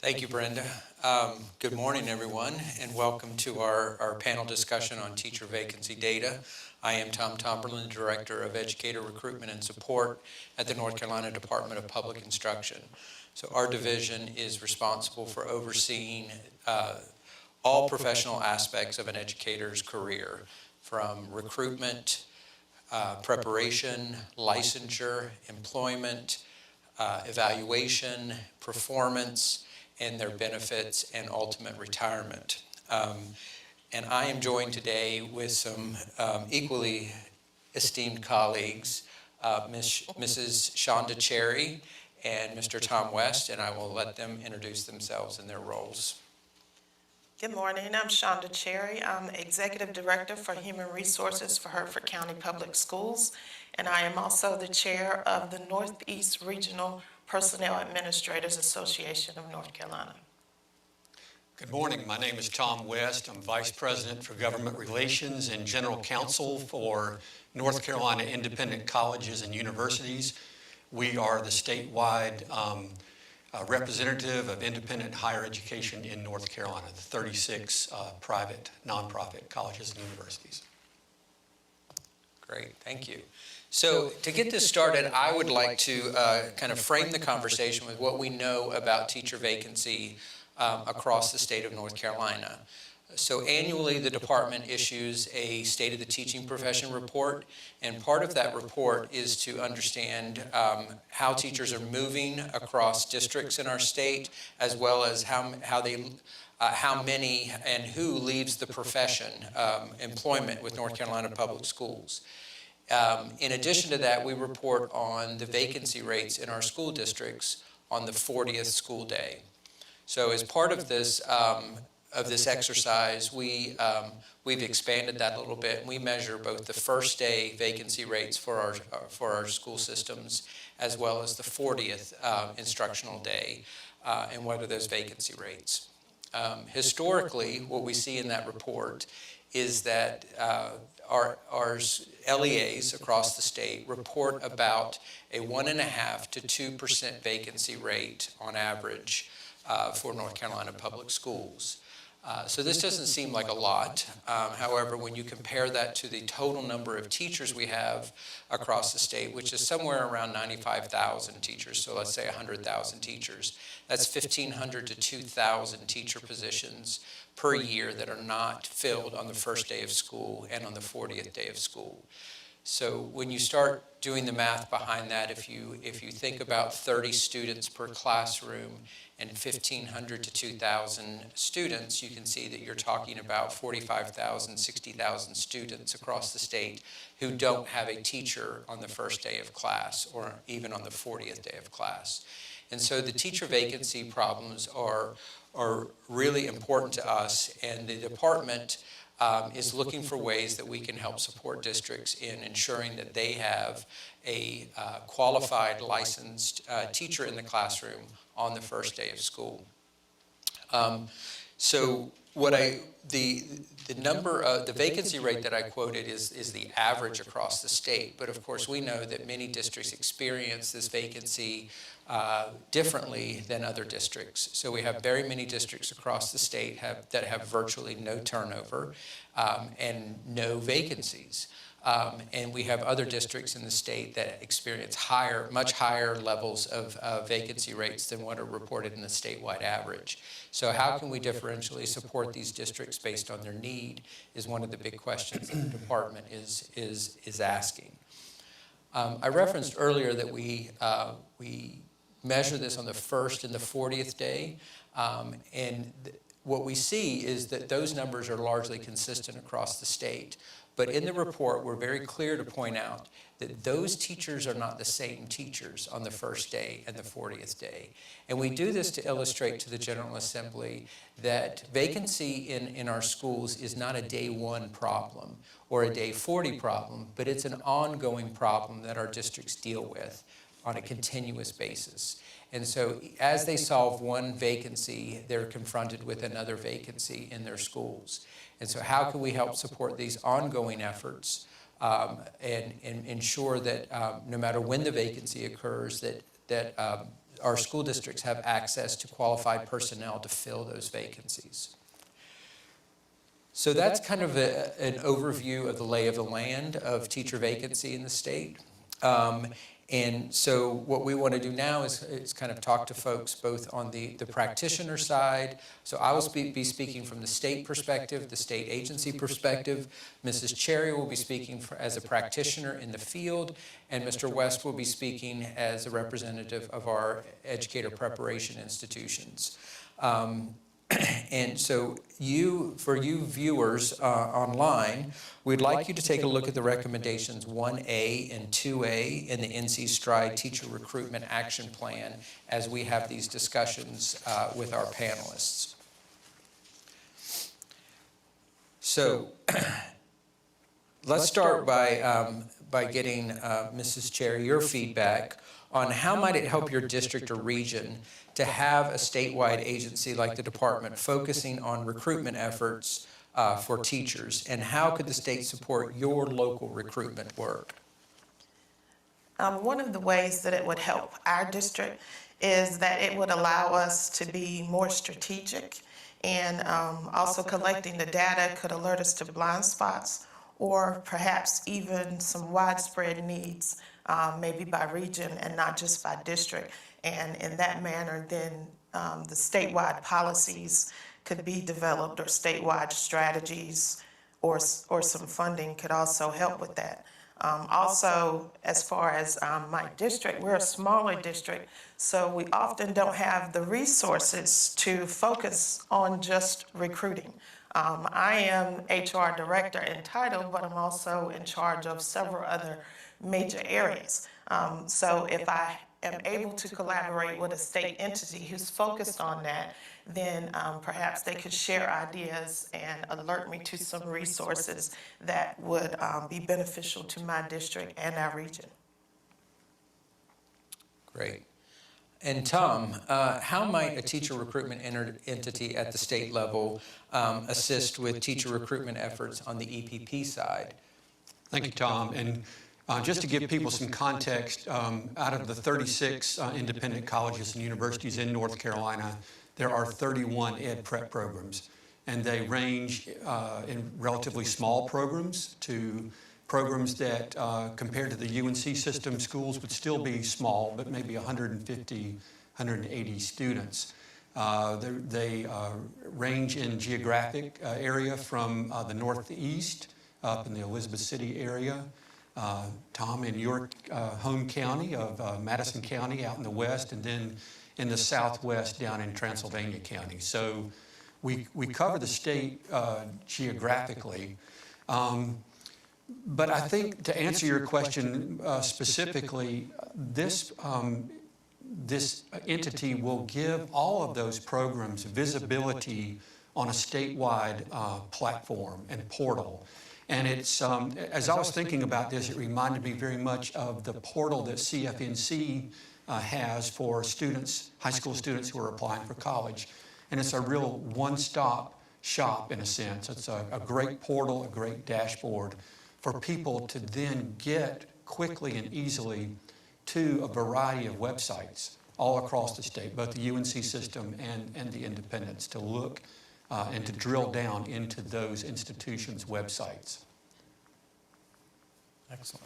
Thank you, Brenda. Good morning, everyone, and welcome to our panel discussion on teacher vacancy data. I am Tom Tomberlin, Director of Educator, Recruitment and Support at the North Carolina Department of Public Instruction. So our division is responsible for overseeing all professional aspects of an educator's career, from recruitment, preparation, licensure, employment, evaluation, performance, and their benefits and ultimate retirement. And I am joined today with some equally esteemed colleagues, Mrs. Shawnda Cherry and Mr. Tom West, and I will let them introduce themselves and their roles. Good morning, I'm Shawnda Cherry. I'm Executive Director for Human Resources for Hertford County Public Schools, and I am also the Chair of the Northeast Regional Personnel Administrators Association of North Carolina. Good morning, my name is Tom West. I'm Vice President for Government Relations and General Counsel for North Carolina Independent Colleges and Universities. We are the statewide representative of independent higher education in North Carolina, the 36 private nonprofit colleges and universities. Great, thank you. So to get this started, I would like to kind of frame the conversation with what we know about teacher vacancy across the state of North Carolina. So annually, the department issues a State of the Teaching Profession report, and part of that report is to understand how teachers are moving across districts in our state, as well as how many and who leaves the profession, employment with North Carolina Public Schools. In addition to that, we report on the vacancy rates in our school districts on the 40th school day. So as part of this exercise, we've expanded that a little bit, and we measure both the first day vacancy rates for our school systems, as well as the 40th instructional day, and what are those vacancy rates. Historically, what we see in that report is that our LEAs across the state report about a 1.5% to 2% vacancy rate on average for North Carolina Public Schools. So this doesn't seem like a lot. However, when you compare that to the total number of teachers we have across the state, which is somewhere around 95,000 teachers, so let's say 100,000 teachers, that's 1,500 to 2,000 teacher positions per year that are not filled on the first day of school and on the 40th day of school. So when you start doing the math behind that, if you think about 30 students per classroom and 1,500 to 2,000 students, you can see that you're talking about 45,000, 60,000 students across the state who don't have a teacher on the first day of class or even on the 40th day of class. And so the teacher vacancy problems are really important to us, and the department is looking for ways that we can help support districts in ensuring that they have a qualified, licensed teacher in the classroom on the first day of school. So the vacancy rate that I quoted is the average across the state, but of course we know that many districts experience this vacancy differently than other districts. So we have very many districts across the state that have virtually no turnover and no vacancies. And we have other districts in the state that experience much higher levels of vacancy rates than what are reported in the statewide average. So how can we differentially support these districts based on their need is one of the big questions that the department is asking. I referenced earlier that we measure this on the first and the 40th day, and what we see is that those numbers are largely consistent across the state. But in the report, we're very clear to point out that those teachers are not the same teachers on the first day and the 40th day. And we do this to illustrate to the General Assembly that vacancy in our schools is not a day 1 problem or a day 40 problem, but it's an ongoing problem that our districts deal with on a continuous basis. And so as they solve one vacancy, they're confronted with another vacancy in their schools. And so how can we help support these ongoing efforts and ensure that no matter when the vacancy occurs, that our school districts have access to qualified personnel to fill those vacancies. So that's kind of an overview of the lay of the land of teacher vacancy in the state. And so what we want to do now is kind of talk to folks both on the practitioner side. So I will be speaking from the state perspective, the state agency perspective. Mrs. Cherry will be speaking as a practitioner in the field, and Mr. West will be speaking as a representative of our educator preparation institutions. And so for you viewers online, we'd like you to take a look at the recommendations 1A and 2A in the NC Stride Teacher Recruitment Action Plan as we have these discussions with our panelists. So let's start by getting, Mrs. Cherry, your feedback on how might it help your district or region to have a statewide agency like the department focusing on recruitment efforts for teachers, and how could the state support your local recruitment work? One of the ways that it would help our district is that it would allow us to be more strategic, and also collecting the data could alert us to blind spots or perhaps even some widespread needs, maybe by region and not just by district. And in that manner, then the statewide policies could be developed, or statewide strategies, or some funding could also help with that. Also, as far as my district, we're a smaller district, so we often don't have the resources to focus on just recruiting. I am HR director in title, but I'm also in charge of several other major areas. So if I am able to collaborate with a state entity who's focused on that, then perhaps they could share ideas and alert me to some resources that would be beneficial to my district and our region. Great. And Tom, how might a teacher recruitment entity at the state level assist with teacher recruitment efforts on the EPP side? Thank you, Tom. And just to give people some context, out of the 36 independent colleges and universities in North Carolina, there are 31 ed prep programs, and they range in relatively small programs to programs that, compared to the UNC system, schools would still be small, but maybe 150, 180 students. They range in geographic area from the Northeast up in the Elizabeth City area. Tom, in your home county of Madison County out in the west, and then in the southwest down in Transylvania County. So we cover the state geographically. But I think to answer your question specifically, this entity will give all of those programs visibility on a statewide platform and portal. And it's, as I was thinking about this, it reminded me very much of the portal that CFNC has for students, high school students who are applying for college. And it's a real one-stop shop in a sense. It's a great portal, a great dashboard for people to then get quickly and easily to a variety of websites all across the state, both the UNC system and the independents, to look and to drill down into those institutions' websites. Excellent.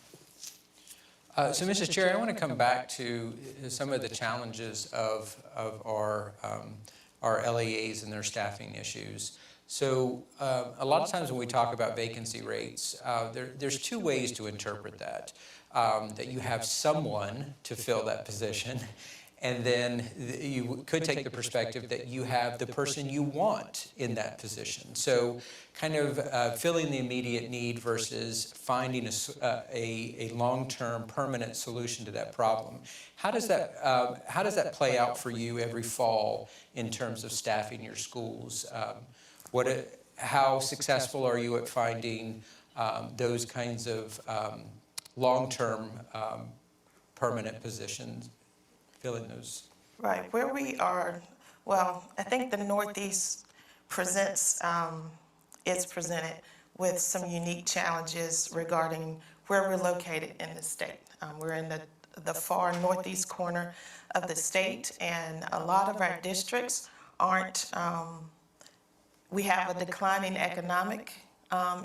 So, Mrs. Chair, I want to come back to some of the challenges of our LEAs and their staffing issues. So, a lot of times when we talk about vacancy rates, there's two ways to interpret that. That you have someone to fill that position, and then you could take the perspective that you have the person you want in that position. So kind of filling the immediate need versus finding a long-term permanent solution to that problem. How does that play out for you every fall in terms of staffing your schools? How successful are you at finding those kinds of long-term permanent positions? Filling those. Right, where we are, well, I think the Northeast is presented with some unique challenges regarding where we're located in the state. We're in the the far northeast corner of the state, and a lot of our districts aren't, we have a declining economic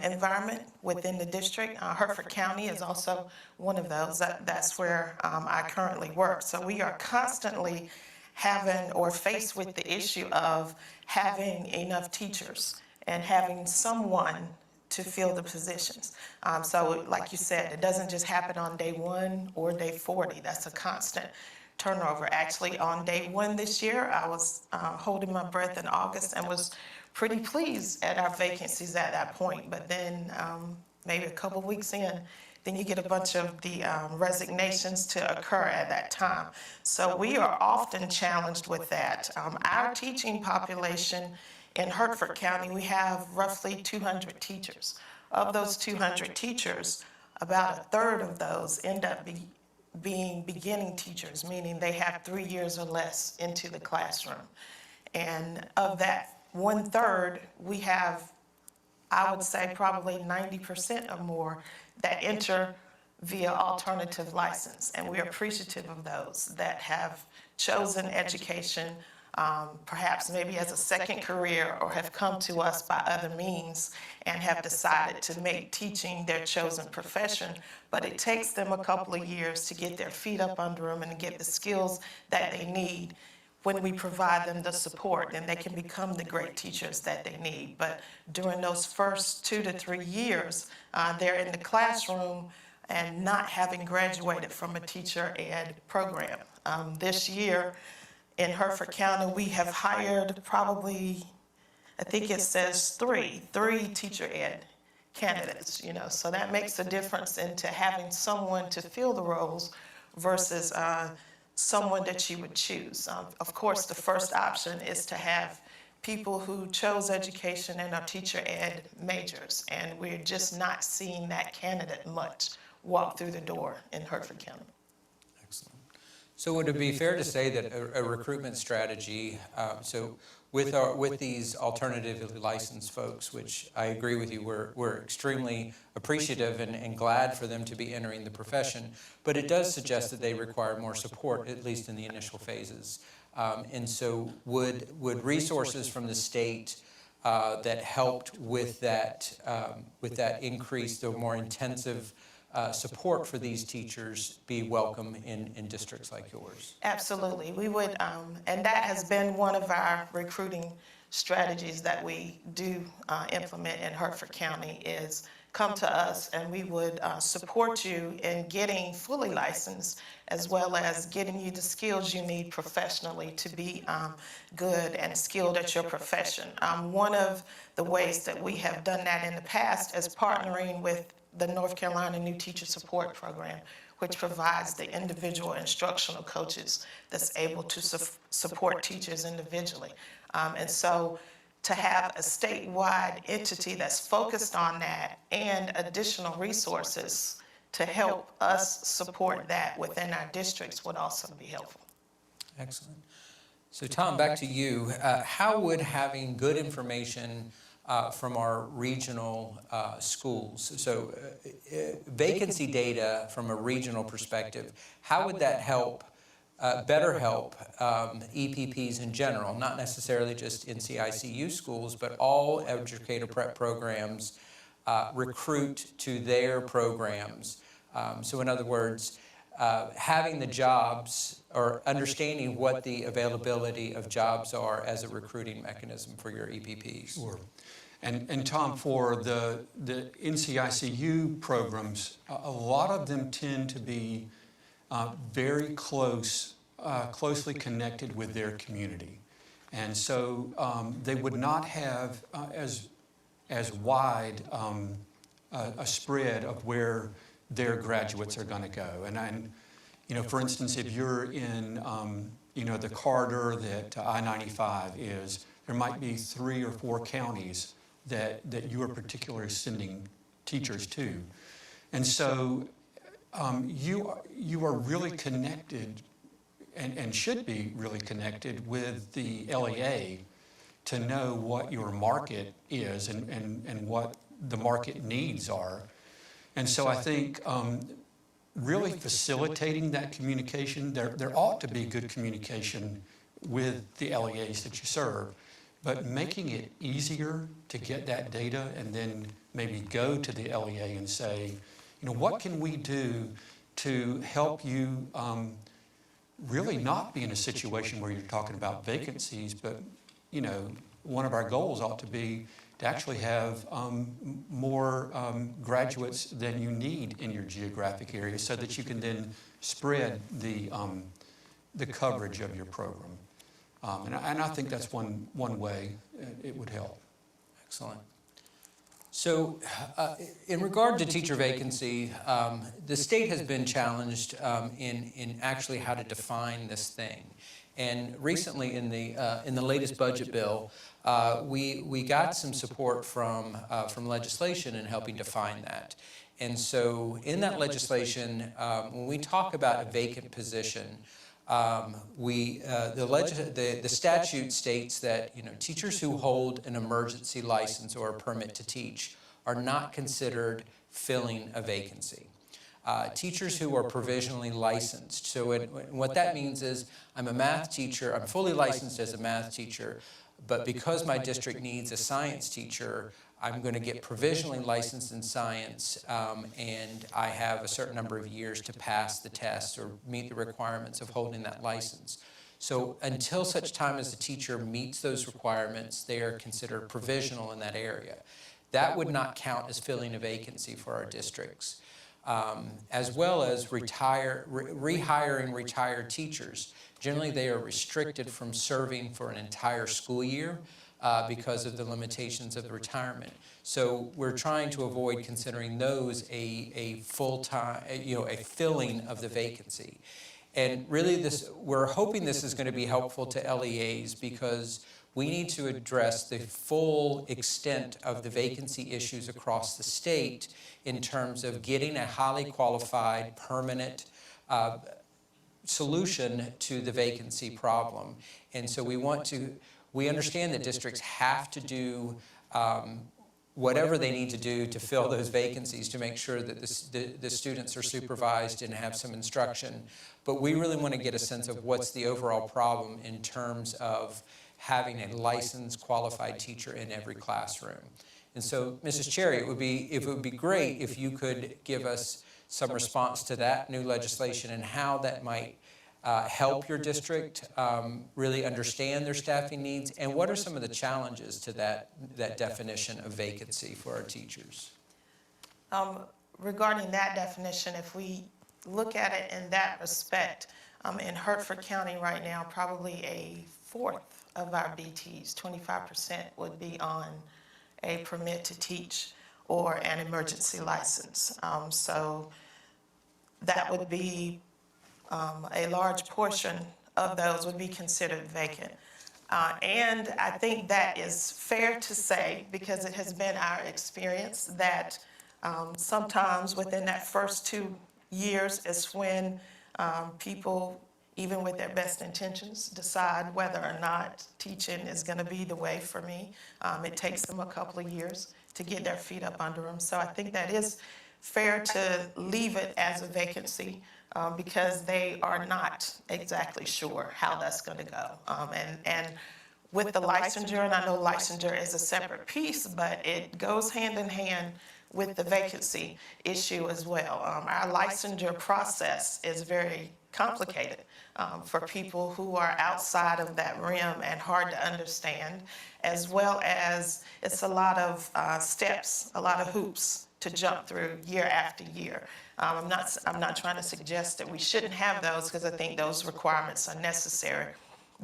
environment within the district. Hertford County is also one of those. That's where I currently work. So we are constantly having or faced with the issue of having enough teachers and having someone to fill the positions. So like you said, it doesn't just happen on day 1 or day 40. That's a constant turnover. Actually, on day 1 this year, I was holding my breath in August and was pretty pleased at our vacancies at that point. But then maybe a couple weeks in, then you get a bunch of the resignations to occur at that time. So we are often challenged with that. Our teaching population in Hertford County, we have roughly 200 teachers. Of those 200 teachers, about a third of those end up being beginning teachers, meaning they have 3 years or less into the classroom. And of that 1/3, we have, I would say, probably 90% or more that enter via alternative license. And we're appreciative of those that have chosen education, perhaps maybe as a second career, or have come to us by other means and have decided to make teaching their chosen profession. But it takes them a couple of years to get their feet up under them and to get the skills that they need. When we provide them the support, then they can become the great teachers that they need. But during those first 2 to 3 years, they're in the classroom and not having graduated from a teacher ed program. This year in Hertford County, we have hired probably, I think it says three teacher ed candidates, so that makes a difference into having someone to fill the roles versus someone that you would choose. Of course, the first option is to have people who chose education and are teacher ed majors, and we're just not seeing that candidate much walk through the door in Hertford County. Excellent. So would it be fair to say that a recruitment strategy, so with these alternatively licensed folks, which I agree with you, we're extremely appreciative and glad for them to be entering the profession, but it does suggest that they require more support, at least in the initial phases. And so would resources from the state that helped with that increase, the more intensive support for these teachers be welcome in districts like yours? Absolutely. We would, and that has been one of our recruiting strategies that we do implement in Hertford County is come to us and we would support you in getting fully licensed as well as getting you the skills you need professionally to be good and skilled at your profession. One of the ways that we have done that in the past is partnering with the North Carolina New Teacher Support Program, which provides the individual instructional coaches that's able to support teachers individually. And so to have a statewide entity that's focused on that and additional resources to help us support that within our districts would also be helpful. Excellent. So Tom, back to you. How would having good information from our regional schools, so vacancy data from a regional perspective, how would that help, better help EPPs in general, not necessarily just NCICU schools, but all educator prep programs recruit to their programs? So in other words, having the jobs or understanding what the availability of jobs are as a recruiting mechanism for your EPPs. Sure. And Tom, for the NCICU programs, a lot of them tend to be very closely connected with their community. And so they would not have as wide a spread of where their graduates are going to go. And for instance, if you're in the corridor that I-95 is, there might be 3 or 4 counties that you are particularly sending teachers to. And so you are really connected and should be really connected with the LEA to know what your market is and what the market needs are. And so I think really facilitating that communication. There ought to be good communication with the LEAs that you serve, but making it easier to get that data and then maybe go to the LEA and say, what can we do to help you really not be in a situation where you're talking about vacancies, but one of our goals ought to be to actually have more graduates than you need in your geographic area, so that you can then spread the coverage of your program. And I think that's one way it would help. Excellent. So in regard to teacher vacancy, the state has been challenged in actually how to define this thing. And recently in the latest budget bill, we got some support from legislation in helping define that. And so in that legislation, when we talk about a vacant position, the statute states that teachers who hold an emergency license or a permit to teach are not considered filling a vacancy. Teachers who are provisionally licensed. So what that means is I'm a math teacher, I'm fully licensed as a math teacher, but because my district needs a science teacher, I'm going to get provisionally licensed in science, and I have a certain number of years to pass the test or meet the requirements of holding that license. So until such time as the teacher meets those requirements, they are considered provisional in that area. That would not count as filling a vacancy for our districts. As well as rehiring retired teachers. Generally, they are restricted from serving for an entire school year because of the limitations of the retirement. So we're trying to avoid considering those a full-time, a filling of the vacancy. And really, we're hoping this is going to be helpful to LEAs because we need to address the full extent of the vacancy issues across the state in terms of getting a highly qualified, permanent solution to the vacancy problem. And so we understand that districts have to do whatever they need to do to fill those vacancies to make sure that the students are supervised and have some instruction. But we really want to get a sense of what's the overall problem in terms of having a licensed, qualified teacher in every classroom. And so, Mrs. Cherry, it would be great if you could give us some response to that new legislation and how that might help your district really understand their staffing needs, and what are some of the challenges to that definition of vacancy for our teachers? Regarding that definition, if we look at it in that respect, in Hertford County right now, probably a fourth of our BTs, 25%, would be on a permit to teach or an emergency license. So that would be a large portion of those would be considered vacant. And I think that is fair to say, because it has been our experience that sometimes within that first 2 years is when people, even with their best intentions, decide whether or not teaching is going to be the way for me. It takes them a couple of years to get their feet up under them. So I think that is fair to leave it as a vacancy because they are not exactly sure how that's going to go. And with the licensure, and I know licensure is a separate piece, but it goes hand in hand with the vacancy issue as well. Our licensure process is very complicated for people who are outside of that rim and hard to understand, as well as it's a lot of steps, a lot of hoops to jump through year after year. I'm not trying to suggest that we shouldn't have those, because I think those requirements are necessary,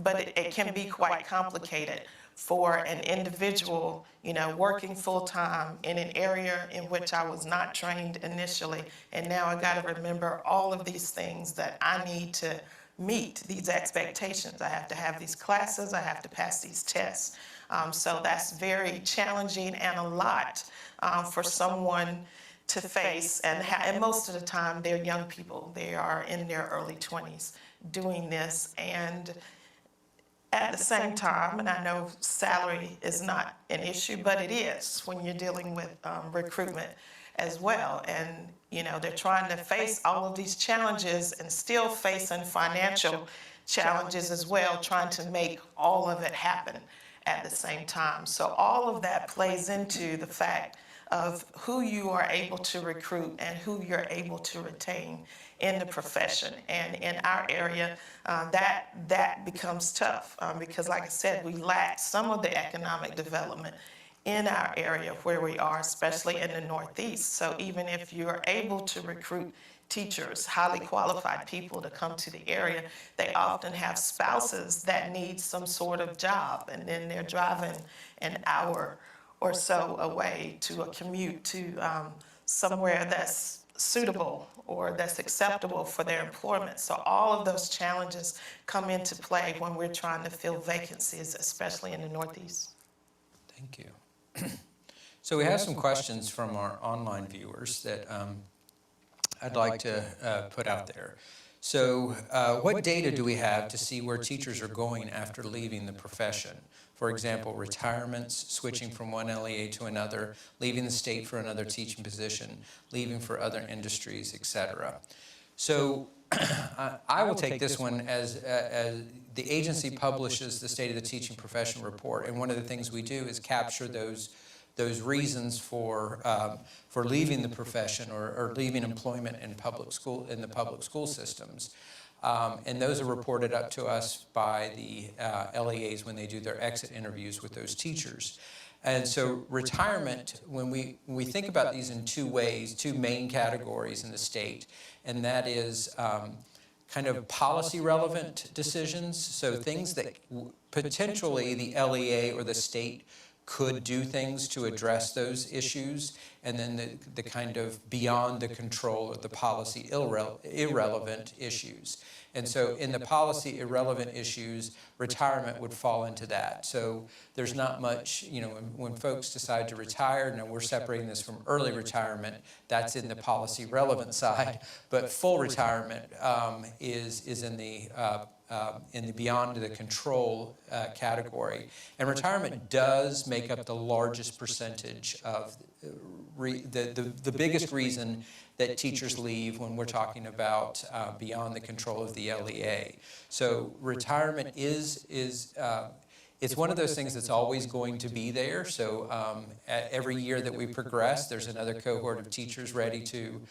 but it can be quite complicated for an individual, working full-time in an area in which I was not trained initially, and now I got to remember all of these things that I need to meet, these expectations. I have to have these classes, I have to pass these tests. So that's very challenging and a lot for someone to face, and most of the time they're young people. They are in their early 20s doing this, and at the same time, and I know salary is not an issue, but it is when you're dealing with recruitment as well. And, they're trying to face all of these challenges and still facing financial challenges as well, trying to make all of it happen at the same time. So all of that plays into the fact of who you are able to recruit and who you're able to retain in the profession. And in our area, that becomes tough because, like I said, we lack some of the economic development in our area where we are, especially in the Northeast. So even if you're able to recruit teachers, highly qualified people to come to the area, they often have spouses that need some sort of job, and then they're driving an hour or so away to a commute to somewhere that's suitable or that's acceptable for their employment. So all of those challenges come into play when we're trying to fill vacancies, especially in the Northeast. Thank you. So we have some questions from our online viewers that I'd like to put out there. So what data do we have to see where teachers are going after leaving the profession? For example, retirements, switching from one LEA to another, leaving the state for another teaching position, leaving for other industries, etc. So I will take this one as the agency publishes the State of the Teaching Profession report, and one of the things we do is capture those reasons for leaving the profession or leaving employment in the public school systems. And those are reported up to us by the LEAs when they do their exit interviews with those teachers. And so retirement, when we think about these in two ways, two main categories in the state, and that is kind of policy relevant decisions, so things that potentially the LEA or the state could do things to address those issues, and then the kind of beyond the control of the policy irrelevant issues. And so in the policy irrelevant issues, retirement would fall into that. So there's not much, when folks decide to retire, now we're separating this from early retirement, that's in the policy relevant side, but full retirement is in the beyond the control category. And retirement does make up the largest percentage of the biggest reason that teachers leave when we're talking about beyond the control of the LEA. So retirement is it's one of those things that's always going to be there. So every year that we progress, there's another cohort of teachers ready to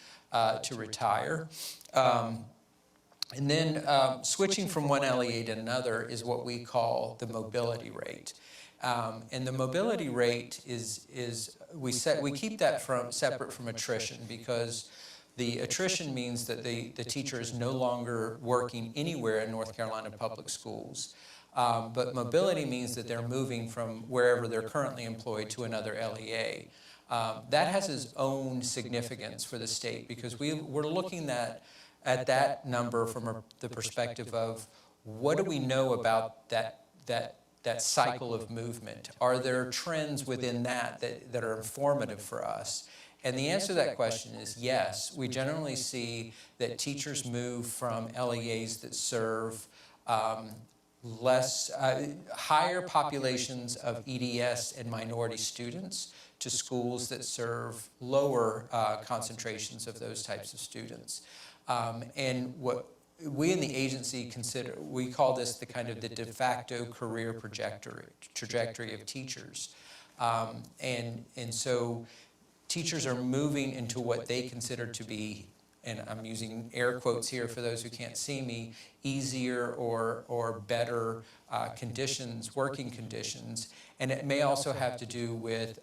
retire. And then switching from one LEA to another is what we call the mobility rate. And the mobility rate is we keep that separate from attrition, because the attrition means that the teacher is no longer working anywhere in North Carolina public schools. But mobility means that they're moving from wherever they're currently employed to another LEA. That has its own significance for the state, because we're looking at that number from the perspective of what do we know about that cycle of movement? Are there trends within that are informative for us? And the answer to that question is yes. We generally see that teachers move from LEAs that serve higher populations of EDS and minority students to schools that serve lower concentrations of those types of students. And what we in the agency consider, we call this the kind of the de facto career trajectory of teachers. And so teachers are moving into what they consider to be, and I'm using air quotes here for those who can't see me, easier or better conditions, working conditions. And it may also have to do with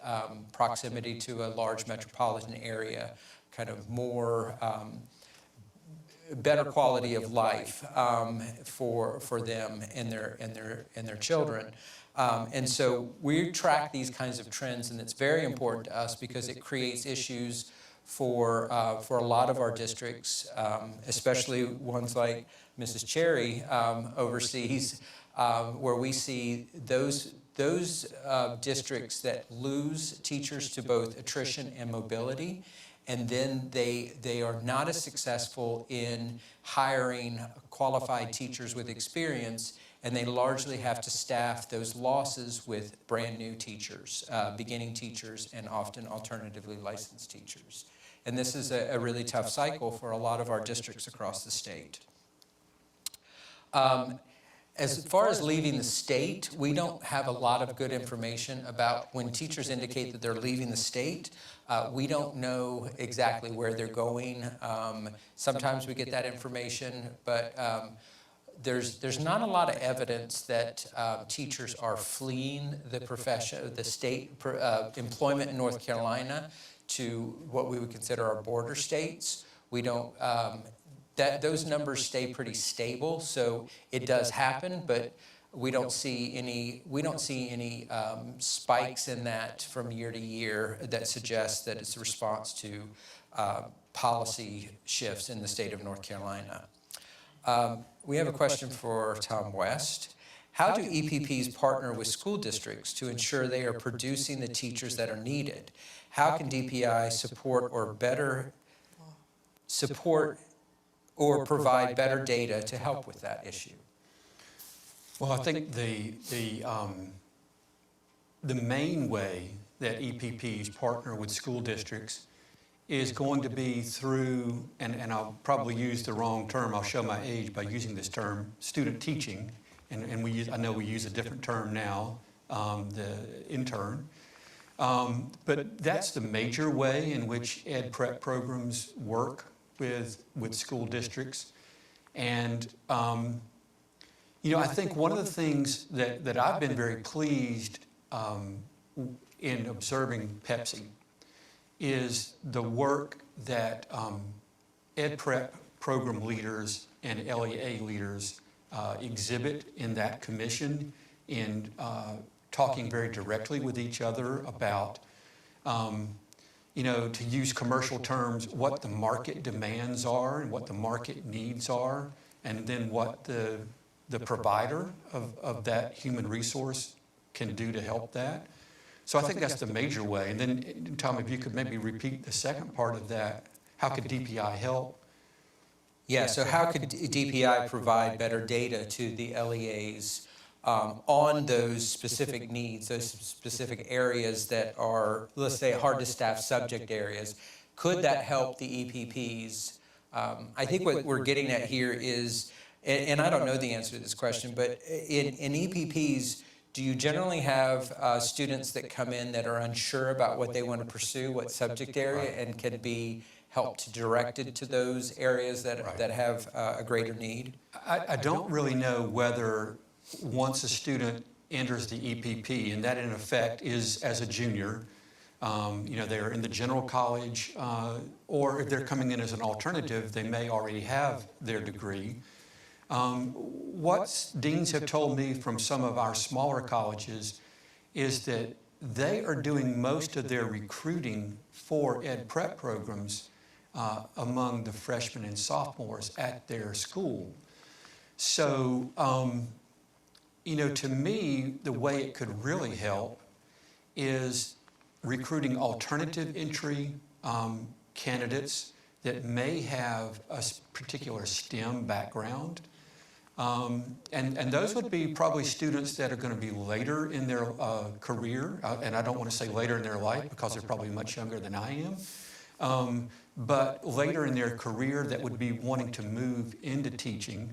proximity to a large metropolitan area, kind of more better quality of life for them and their children. And so we track these kinds of trends, and it's very important to us because it creates issues for a lot of our districts, especially ones like Mrs. Cherry oversees, where we see those districts that lose teachers to both attrition and mobility, and then they are not as successful in hiring qualified teachers with experience, and they largely have to staff those losses with brand new teachers, beginning teachers, and often alternatively licensed teachers. And this is a really tough cycle for a lot of our districts across the state. As far as leaving the state, we don't have a lot of good information about when teachers indicate that they're leaving the state. We don't know exactly where they're going. Sometimes we get that information, but there's not a lot of evidence that teachers are fleeing the profession, the state employment in North Carolina to what we would consider our border states. We don't. Those numbers stay pretty stable, so it does happen, but we don't see any spikes in that from year to year that suggests that it's a response to policy shifts in the state of North Carolina. We have a question for Tom West. How do EPPs partner with school districts to ensure they are producing the teachers that are needed? How can DPI support or provide better data to help with that issue? Well, I think the main way that EPPs partner with school districts is going to be through, and I'll probably use the wrong term, I'll show my age by using this term, student teaching, and I know we use a different term now, the intern, but that's the major way in which ed prep programs work with school districts. And I think one of the things that I've been very pleased in observing Pepsi is the work that ed prep program leaders and LEA leaders exhibit in that commission in talking very directly with each other about to use commercial terms, what the market demands are and what the market needs are, and then what the provider of that human resource can do to help that. So I think that's the major way. And then, Tom, if you could maybe repeat the second part of that, how could DPI help? Yeah, so how could DPI provide better data to the LEAs on those specific needs, those specific areas that are, let's say, hard to staff subject areas? Could that help the EPPs? I think what we're getting at here is, and I don't know the answer to this question, but in EPPs, do you generally have students that come in that are unsure about what they want to pursue, what subject area, and can be helped directed to those areas that have a greater need? I don't really know whether once a student enters the EPP, and that in effect is as a junior, they're in the general college, or if they're coming in as an alternative, they may already have their degree. What deans have told me from some of our smaller colleges is that they are doing most of their recruiting for ed prep programs among the freshmen and sophomores at their school. So, to me, the way it could really help is recruiting alternative entry candidates that may have a particular STEM background. And those would be probably students that are going to be later in their career, and I don't want to say later in their life because they're probably much younger than I am, but later in their career that would be wanting to move into teaching.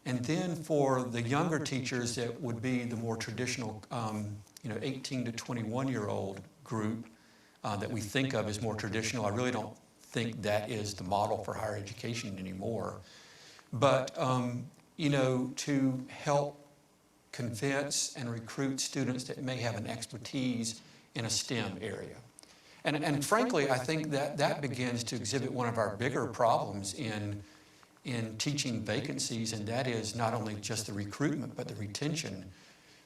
And then for the younger teachers that would be the more traditional, 18 to 21-year-old group that we think of as more traditional. I really don't think that is the model for higher education anymore. But, to help convince and recruit students that may have an expertise in a STEM area. And frankly, I think that begins to exhibit one of our bigger problems in teaching vacancies, and that is not only just the recruitment, but the retention,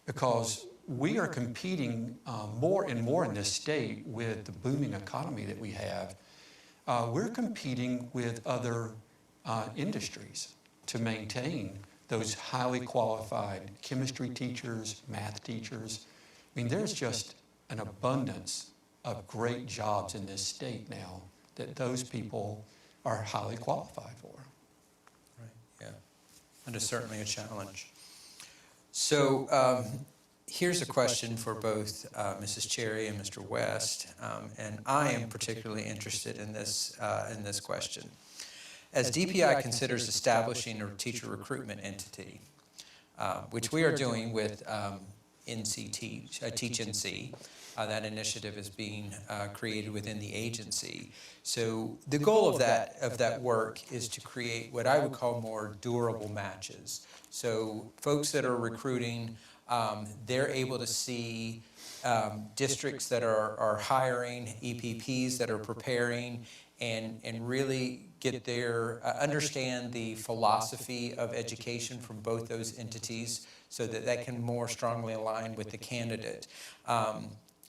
because we are competing more and more in this state with the booming economy that we have. We're competing with other industries to maintain those highly qualified chemistry teachers, math teachers. I mean, there's just an abundance of great jobs in this state now that those people are highly qualified for. Right, yeah. And it's certainly a challenge. So here's a question for both Mrs. Cherry and Mr. West, and I am particularly interested in this question. As DPI considers establishing a teacher recruitment entity, which we are doing with Teach NC, that initiative is being created within the agency. So the goal of that work is to create what I would call more durable matches. So folks that are recruiting, they're able to see districts that are hiring, EPPs that are preparing, and really get their, understand the philosophy of education from both those entities so that can more strongly align with the candidate.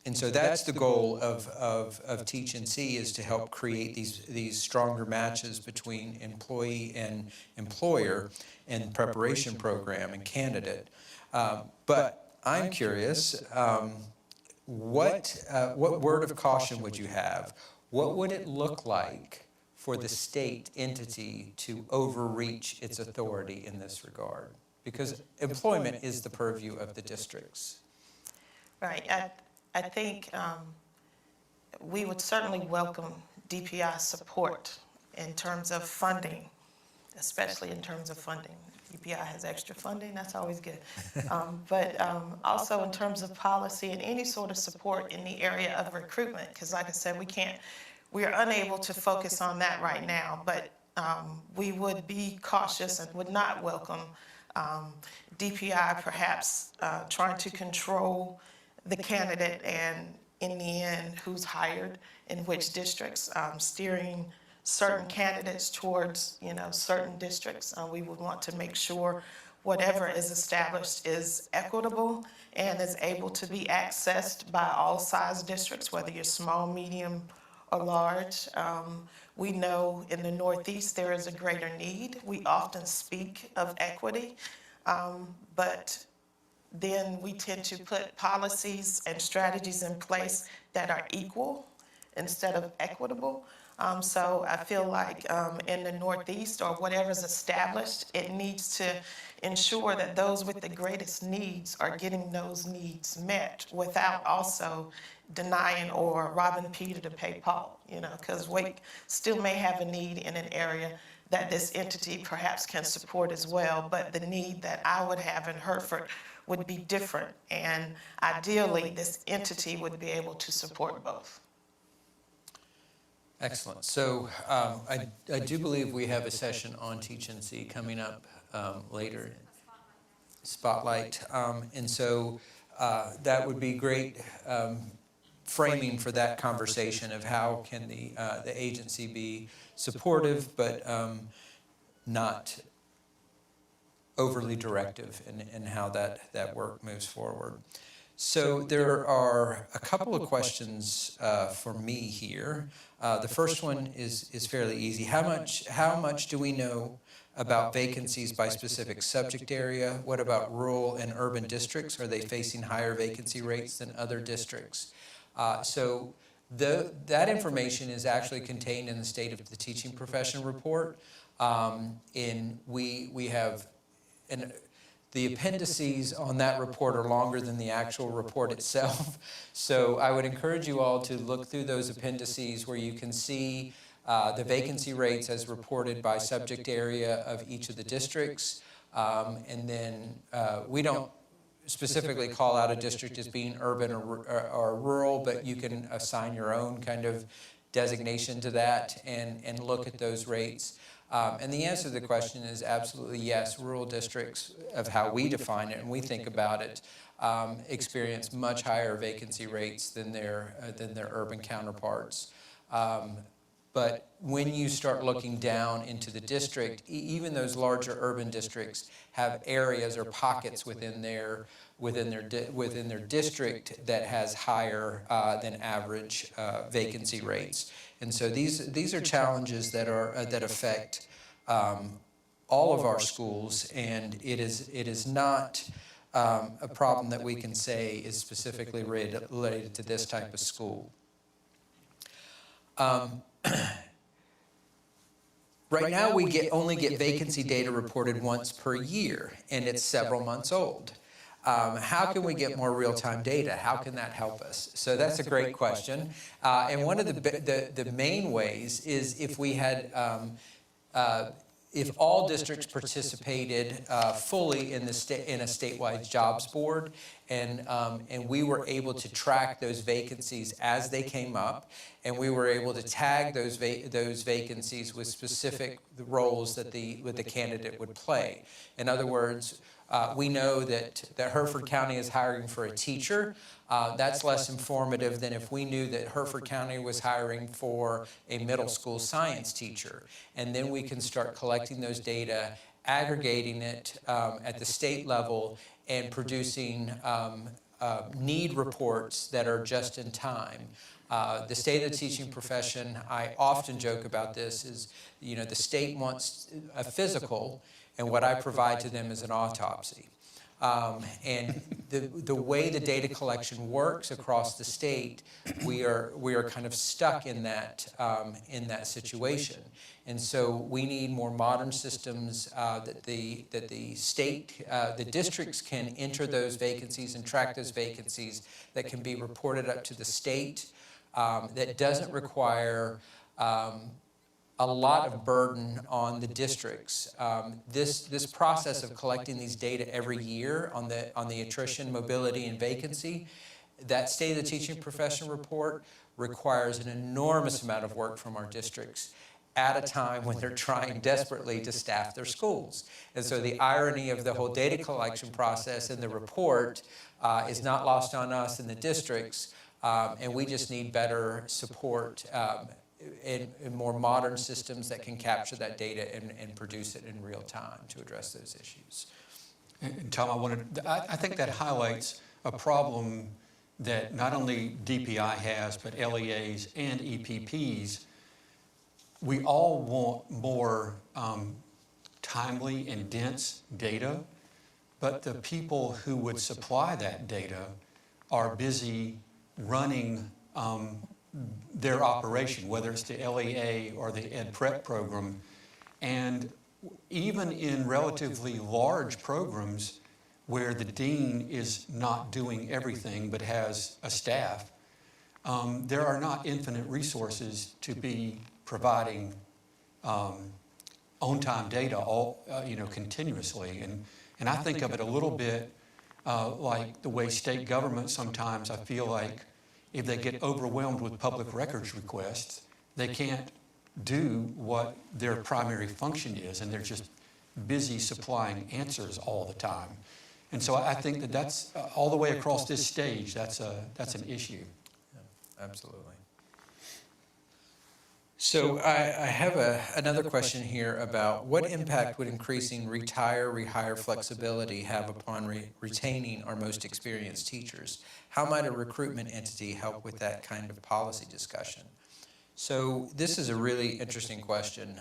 And so that's the goal of Teach NC, is to help create these stronger matches between employee and employer and preparation program and candidate. But I'm curious, what word of caution would you have? What would it look like for the state entity to overreach its authority in this regard? Because employment is the purview of the districts. Right. I think we would certainly welcome DPI support in terms of funding, especially in terms of funding. DPI has extra funding, that's always good. But also in terms of policy and any sort of support in the area of recruitment, because like I said, we are unable to focus on that right now, but we would be cautious and would not welcome DPI perhaps trying to control the candidate and in the end who's hired in which districts, steering certain candidates towards certain districts. We would want to make sure whatever is established is equitable and is able to be accessed by all size districts, whether you're small, medium, or large. We know in the Northeast there is a greater need. We often speak of equity, but then we tend to put policies and strategies in place that are equal instead of equitable. So I feel like in the Northeast or whatever's established, it needs to ensure that those with the greatest needs are getting those needs met without also denying or robbing Peter to pay Paul, because Wake still may have a need in an area that this entity perhaps can support as well, but the need that I would have in Hertford would be different, and ideally this entity would be able to support both. Excellent. So I do believe we have a session on Teach NC coming up later. Spotlight. And so that would be great framing for that conversation of how can the agency be supportive but not overly directive in how that work moves forward. So there are a couple of questions for me here. The first one is fairly easy. How much do we know about vacancies by specific subject area? What about rural and urban districts? Are they facing higher vacancy rates than other districts? So that information is actually contained in the State of the Teaching Profession report. We have the appendices on that report are longer than the actual report itself. So I would encourage you all to look through those appendices where you can see the vacancy rates as reported by subject area of each of the districts. And then we don't specifically call out a district as being urban or rural, but you can assign your own kind of designation to that and look at those rates. And the answer to the question is absolutely yes. Rural districts, of how we define it and we think about it, experience much higher vacancy rates than their urban counterparts. But when you start looking down into the district, even those larger urban districts have areas or pockets within their district that has higher than average vacancy rates. And so these are challenges that affect all of our schools, and it is not a problem that we can say is specifically related to this type of school. Right now, we only get vacancy data reported once per year, and it's several months old. how can we get more real-time data? How can that help us? So that's a great question. And one of the main ways is if we had, if all districts participated fully in a statewide jobs board, and we were able to track those vacancies as they came up, and we were able to tag those vacancies with specific roles that the candidate would play. In other words, we know that Hertford County is hiring for a teacher. That's less informative than if we knew that Hertford County was hiring for a middle school science teacher. And then we can start collecting those data, aggregating it at the state level, and producing need reports that are just in time. The state of the teaching profession, I often joke about this, is, the state wants a physical, and what I provide to them is an autopsy. And the way the data collection works across the state, we are kind of stuck in that situation. And so we need more modern systems that the state, the districts can enter those vacancies and track those vacancies, that can be reported up to the state, that doesn't require a lot of burden on the districts. This process of collecting these data every year on the attrition, mobility, and vacancy, that State of the Teaching Profession report requires an enormous amount of work from our districts at a time when they're trying desperately to staff their schools. And so the irony of the whole data collection process and the report is not lost on us in the districts, and we just need better support in more modern systems that can capture that data and produce it in real time to address those issues. And Tom, I think that highlights a problem that not only DPI has, but LEAs and EPPs. We all want more timely and dense data, but the people who would supply that data are busy running their operation, whether it's the LEA or the Ed Prep program. And even in relatively large programs where the dean is not doing everything but has a staff, there are not infinite resources to be providing on-time data continuously. And I think of it a little bit like the way state government sometimes, I feel like, if they get overwhelmed with public records requests, they can't do what their primary function is, and they're just busy supplying answers all the time. And so I think that that's all the way across this stage, that's an issue. Yeah, absolutely. So I have another question here about what impact would increasing rehire flexibility have upon retaining our most experienced teachers? How might a recruitment entity help with that kind of policy discussion? So this is a really interesting question,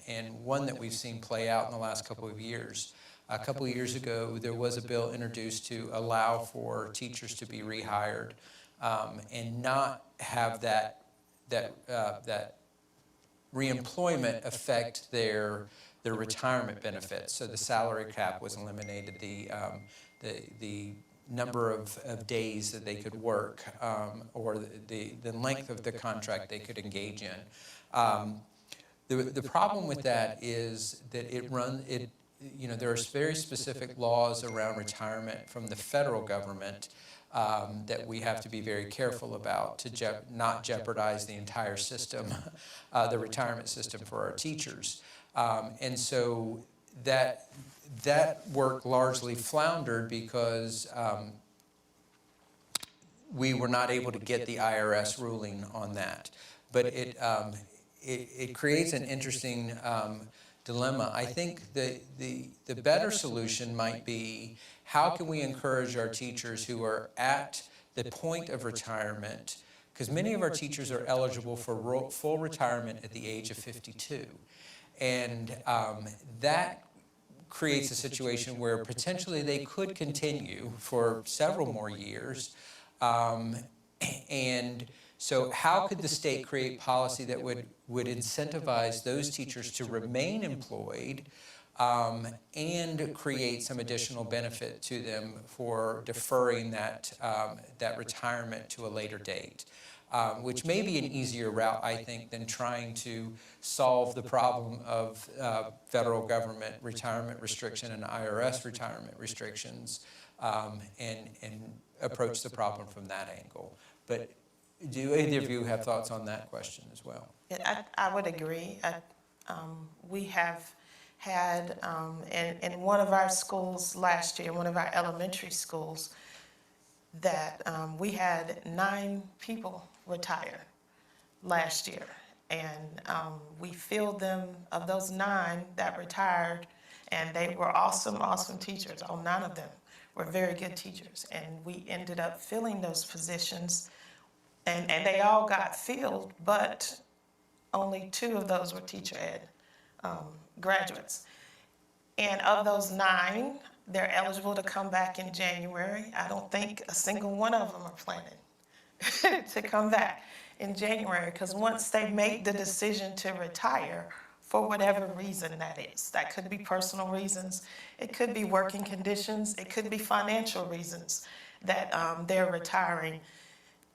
and one that we've seen play out in the last couple of years. A couple of years ago, there was a bill introduced to allow for teachers to be rehired and not have that reemployment affect their retirement benefits. So the salary cap was eliminated, the number of days that they could work, or the length of the contract they could engage in. The problem with that is that there are very specific laws around retirement from the federal government that we have to be very careful about to not jeopardize the entire system, the retirement system for our teachers. And so that work largely floundered because we were not able to get the IRS ruling on that. But it creates an interesting dilemma. I think the better solution might be, how can we encourage our teachers who are at the point of retirement, because many of our teachers are eligible for full retirement at the age of 52. And that creates a situation where potentially they could continue for several more years. And so how could the state create policy that would incentivize those teachers to remain employed and create some additional benefit to them for deferring that retirement to a later date. Which may be an easier route, I think, than trying to solve the problem of federal government retirement restriction and IRS retirement restrictions, and approach the problem from that angle. But do either of you have thoughts on that question as well? I would agree. We have had, in one of our schools last year, one of our elementary schools, that we had 9 people retire last year. And we filled them, of those 9 that retired, and they were awesome, awesome teachers. All 9 of them were very good teachers. And we ended up filling those positions, and they all got filled, but only 2 of those were teacher ed graduates. And of those 9, they're eligible to come back in January. I don't think a single one of them are planning to come back in January, because once they make the decision to retire, for whatever reason that is, that could be personal reasons, it could be working conditions, it could be financial reasons that they're retiring,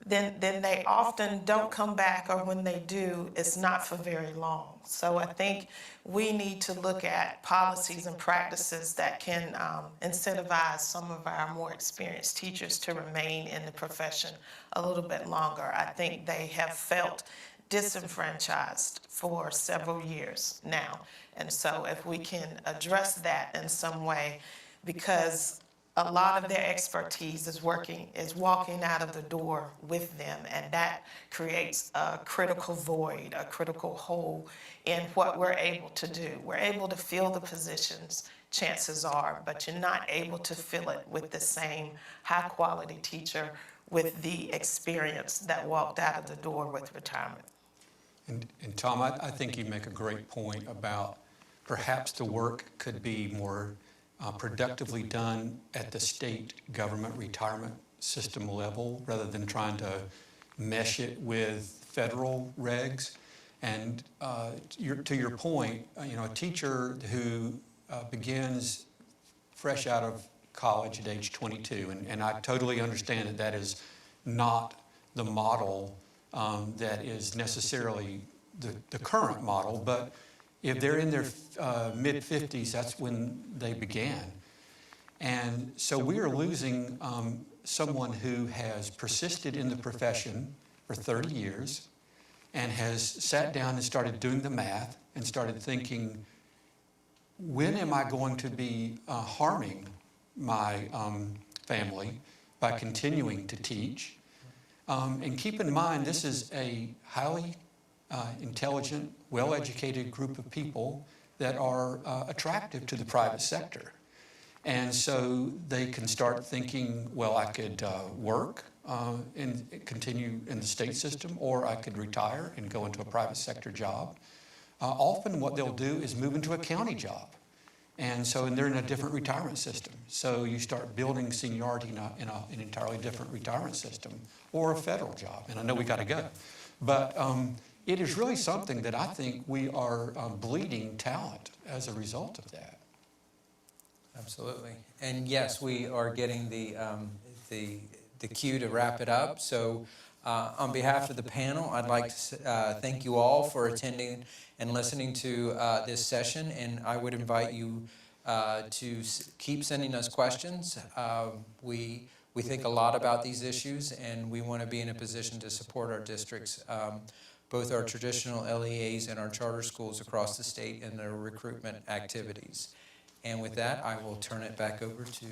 then they often don't come back, or when they do, it's not for very long. So I think we need to look at policies and practices that can incentivize some of our more experienced teachers to remain in the profession a little bit longer. I think they have felt disenfranchised for several years now. And so if we can address that in some way, because a lot of their expertise is walking out of the door with them, and that creates a critical void, a critical hole in what we're able to do. We're able to fill the positions, chances are, but you're not able to fill it with the same high-quality teacher with the experience that walked out of the door with retirement. And Tom, I think you make a great point about perhaps the work could be more productively done at the state government retirement system level, rather than trying to mesh it with federal regs. And to your point, a teacher who begins fresh out of college at age 22, and I totally understand that that is not the model that is necessarily the current model, but if they're in their mid-50s, that's when they began. And so we are losing someone who has persisted in the profession for 30 years and has sat down and started doing the math and started thinking, when am I going to be harming my family by continuing to teach? And keep in mind, this is a highly intelligent, well-educated group of people that are attractive to the private sector. And so they can start thinking, well, I could work and continue in the state system, or I could retire and go into a private sector job. Often what they'll do is move into a county job. And they're in a different retirement system. So you start building seniority in an entirely different retirement system, or a federal job. And I know we got to go. But it is really something that I think we are bleeding talent as a result of that. Absolutely. And yes, we are getting the cue to wrap it up. So on behalf of the panel, I'd like to thank you all for attending and listening to this session. And I would invite you to keep sending us questions. We think a lot about these issues, and we want to be in a position to support our districts, both our traditional LEAs and our charter schools across the state in their recruitment activities. And with that, I will turn it back over to